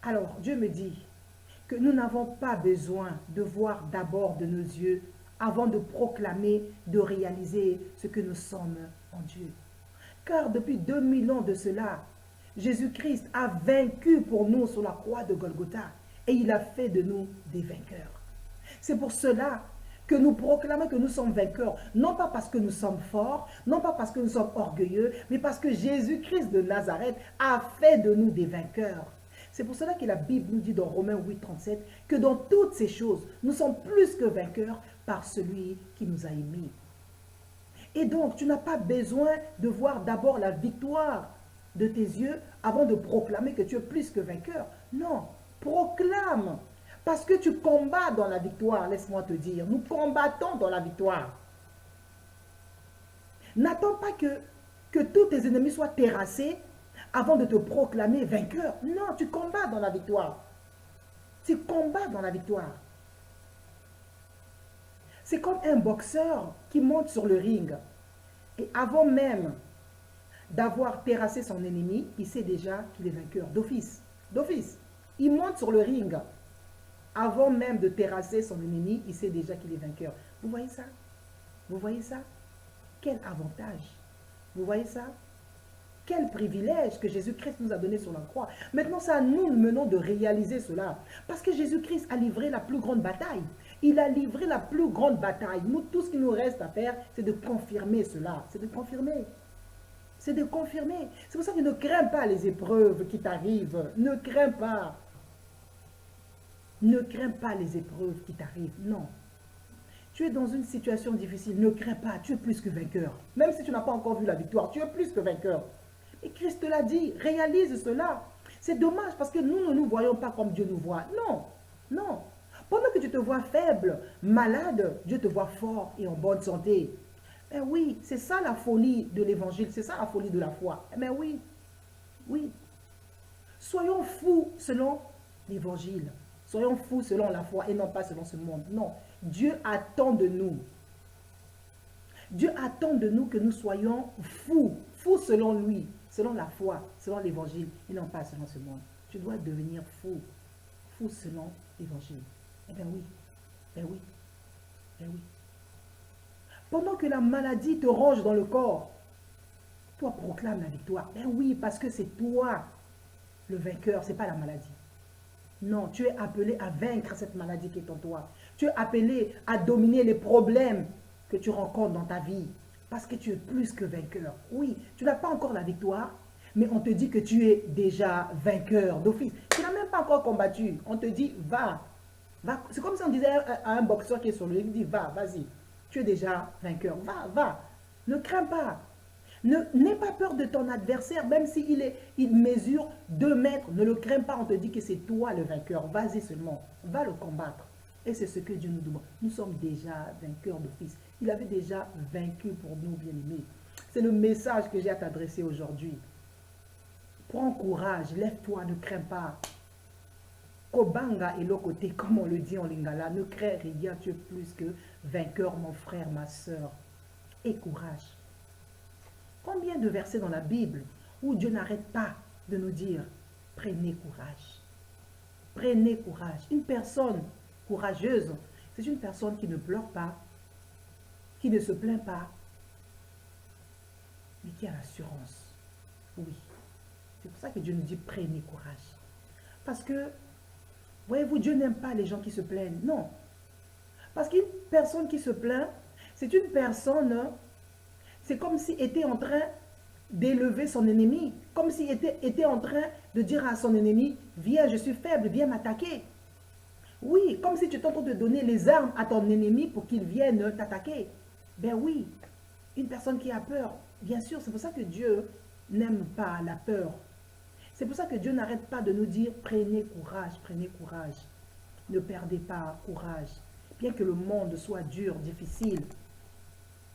Alors, Dieu me dit que nous n'avons pas besoin de voir d'abord de nos yeux avant de proclamer, de réaliser ce que nous sommes en Dieu. Car depuis 2000 ans de cela, Jésus-Christ a vaincu pour nous sur la croix de Golgotha et il a fait de nous des vainqueurs. C'est pour cela que nous proclamons que nous sommes vainqueurs, non pas parce que nous sommes forts, non pas parce que nous sommes orgueilleux, mais parce que Jésus-Christ de Nazareth a fait de nous des vainqueurs. C'est pour cela que la Bible nous dit dans Romains 8, 37 que dans toutes ces choses, nous sommes plus que vainqueurs par celui qui nous a aimés. Et donc, tu n'as pas besoin de voir d'abord la victoire de tes yeux avant de proclamer que tu es plus que vainqueur. Non, proclame. Parce que tu combats dans la victoire, laisse-moi te dire. Nous combattons dans la victoire. N'attends pas que tous tes ennemis soient terrassés avant de te proclamer vainqueur. Non, tu combats dans la victoire. Tu combats dans la victoire. C'est comme un boxeur qui monte sur le ring. Et avant même d'avoir terrassé son ennemi, il sait déjà qu'il est vainqueur d'office. D'office. Il monte sur le ring. Avant même de terrasser son ennemi, il sait déjà qu'il est vainqueur. Vous voyez ça? Vous voyez ça? Quel avantage! Vous voyez ça? Quel privilège que Jésus-Christ nous a donné sur la croix. Maintenant, c'est à nous menons de réaliser cela. Parce que Jésus-Christ a livré la plus grande bataille. Il a livré la plus grande bataille. Nous, tout ce qu'il nous reste à faire, c'est de confirmer cela. C'est de confirmer. C'est de confirmer. C'est pour ça que ne crains pas les épreuves qui t'arrivent. Ne crains pas. Ne crains pas les épreuves qui t'arrivent. Non. Tu es dans une situation difficile. Ne crains pas. Tu es plus que vainqueur. Même si tu n'as pas encore vu la victoire, tu es plus que vainqueur. Et Christ te l'a dit. Réalise cela. C'est dommage parce que nous ne nous voyons pas comme Dieu nous voit. Non. Non. Pendant que tu te vois faible, malade, Dieu te voit fort et en bonne santé. Mais oui, c'est ça la folie de l'évangile. C'est ça la folie de la foi. Mais oui. Oui. Soyons fous selon l'évangile. Soyons fous selon la foi et non pas selon ce monde. Non, Dieu attend de nous. Dieu attend de nous que nous soyons fous. Fous selon lui, selon la foi, selon l'évangile et non pas selon ce monde. Tu dois devenir fou. Fou selon l'évangile. Eh bien oui. Eh oui. Eh oui. Pendant que la maladie te ronge dans le corps, toi proclame la victoire. Eh oui, parce que c'est toi le vainqueur, ce n'est pas la maladie. Non, tu es appelé à vaincre cette maladie qui est en toi. Tu es appelé à dominer les problèmes que tu rencontres dans ta vie. Parce que tu es plus que vainqueur. Oui, tu n'as pas encore la victoire, mais on te dit que tu es déjà vainqueur d'office. Tu n'as même pas encore combattu. On te dit, va. Va. C'est comme si on disait à un boxeur qui est sur le ring, il dit, va, vas-y. Tu es déjà vainqueur. Va, va. Ne crains pas. N'aie pas peur de ton adversaire, même s'il il mesure 2 mètres. Ne le crains pas, on te dit que c'est toi le vainqueur. Vas-y seulement, va le combattre. Et c'est ce que Dieu nous demande. Nous sommes déjà vainqueurs d'office. Il avait déjà vaincu pour nous, bien-aimés. C'est le message que j'ai à t'adresser aujourd'hui. Prends courage, lève-toi, ne crains pas. Kobanga et l'autre, comme on le dit en lingala, ne crains rien, tu es plus que vainqueur, mon frère, ma soeur. Et courage. Combien de versets dans la Bible où Dieu n'arrête pas de nous dire « Prenez courage ». Prenez courage. Une personne courageuse, c'est une personne qui ne pleure pas, qui ne se plaint pas, mais qui a l'assurance. Oui. C'est pour ça que Dieu nous dit « Prenez courage ». Parce que, voyez-vous, Dieu n'aime pas les gens qui se plaignent. Non. Parce qu'une personne qui se plaint, c'est une personne... C'est comme s'il était en train d'élever son ennemi. Comme s'il était en train de dire à son ennemi, viens, je suis faible, viens m'attaquer. Oui, comme si tu étais en train de donner les armes à ton ennemi pour qu'il vienne t'attaquer. Ben oui, une personne qui a peur, bien sûr, c'est pour ça que Dieu n'aime pas la peur. C'est pour ça que Dieu n'arrête pas de nous dire, prenez courage, ne perdez pas courage. Bien que le monde soit dur, difficile,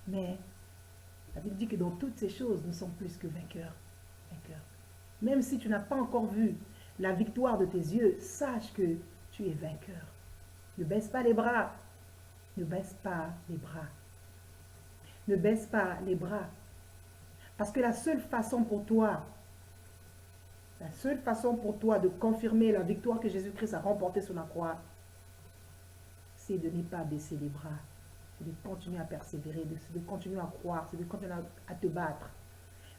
mais... La Bible dit que dans toutes ces choses, nous sommes plus que vainqueurs. Même si tu n'as pas encore vu la victoire de tes yeux, sache que tu es vainqueur. Ne baisse pas les bras. Ne baisse pas les bras. Ne baisse pas les bras. Parce que la seule façon pour toi La seule façon pour toi de confirmer la victoire que Jésus-Christ a remportée sur la croix, c'est de ne pas baisser les bras, c'est de continuer à persévérer, de continuer à croire, c'est de continuer à te battre.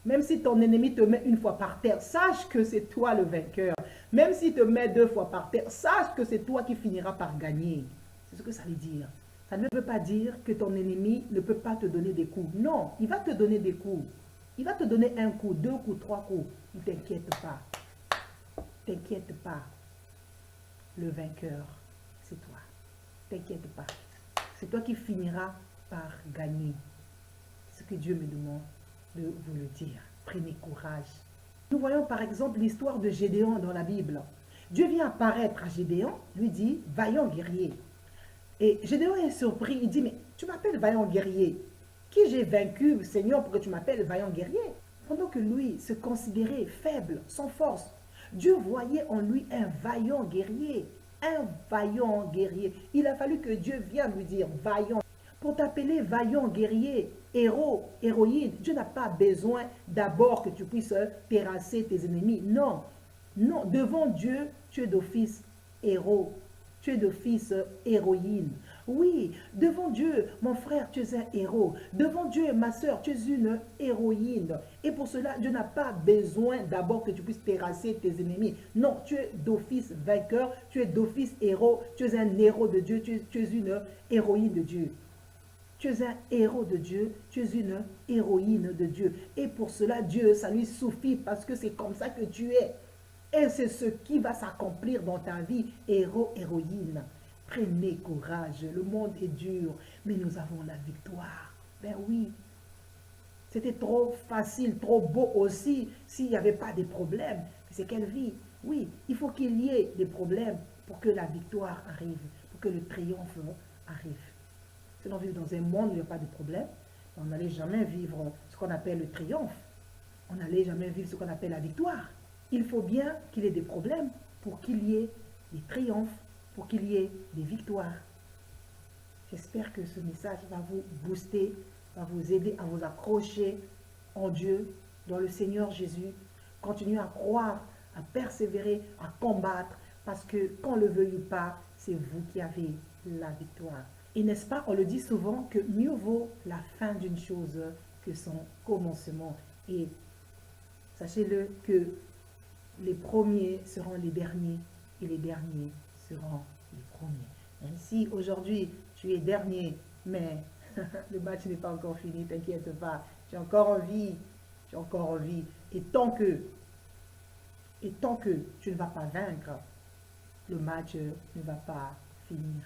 Même si ton ennemi te met une fois par terre, sache que c'est toi le vainqueur. Même s'il te met 2 fois par terre, sache que c'est toi qui finiras par gagner. C'est ce que ça veut dire. Ça ne veut pas dire que ton ennemi ne peut pas te donner des coups. Non, il va te donner des coups. Il va te donner 1 coup, 2 coups, 3 coups. Ne t'inquiète pas. T'inquiète pas. Le vainqueur, c'est toi. T'inquiète pas. C'est toi qui finiras par gagner. C'est ce que Dieu me demande de vous le dire. Prenez courage. Nous voyons par exemple l'histoire de Gédéon dans la Bible. Dieu vient apparaître à Gédéon, lui dit, vaillant guerrier. Et Gédéon est surpris, il dit, mais tu m'appelles vaillant guerrier. Qui j'ai vaincu, Seigneur, pour que tu m'appelles vaillant guerrier? Pendant que lui se considérait faible, sans force, Dieu voyait en lui un vaillant guerrier. Un vaillant guerrier. Il a fallu que Dieu vienne lui dire, vaillant. Pour t'appeler vaillant guerrier, héros, héroïne, Dieu n'a pas besoin d'abord que tu puisses terrasser tes ennemis. Non, non, devant Dieu, tu es d'office héros, tu es d'office héroïne. Oui, devant Dieu, mon frère, tu es un héros. Devant Dieu, ma soeur, tu es une héroïne. Et pour cela, Dieu n'a pas besoin d'abord que tu puisses terrasser tes ennemis. Non, tu es d'office vainqueur, tu es d'office héros, tu es un héros de Dieu, tu es une héroïne de Dieu. Tu es un héros de Dieu, tu es une héroïne de Dieu. Et pour cela, Dieu, ça lui suffit parce que c'est comme ça que tu es. Et c'est ce qui va s'accomplir dans ta vie, héros, héroïne. Prenez courage, le monde est dur, mais nous avons la victoire. Ben oui, c'était trop facile, trop beau aussi, s'il n'y avait pas de problèmes. C'est quelle vie? Oui, il faut qu'il y ait des problèmes pour que la victoire arrive, pour que le triomphe arrive. Si on vit dans un monde où il n'y a pas de problème, on n'allait jamais vivre ce qu'on appelle le triomphe. On n'allait jamais vivre ce qu'on appelle la victoire. Il faut bien qu'il y ait des problèmes pour qu'il y ait des triomphes, pour qu'il y ait des victoires. J'espère que ce message va vous booster, va vous aider à vous accrocher en Dieu, dans le Seigneur Jésus. Continuez à croire, à persévérer, à combattre, parce que qu'on le veuille ou pas, c'est vous qui avez la victoire. Et n'est-ce pas, on le dit souvent que mieux vaut la fin d'une chose que son commencement. Et sachez-le que les premiers seront les derniers et les derniers seront les premiers. Même si aujourd'hui tu es dernier, mais le match n'est pas encore fini, t'inquiète pas, tu es encore en vie, tu es encore en vie. Et tant que tu ne vas pas vaincre, le match ne va pas finir.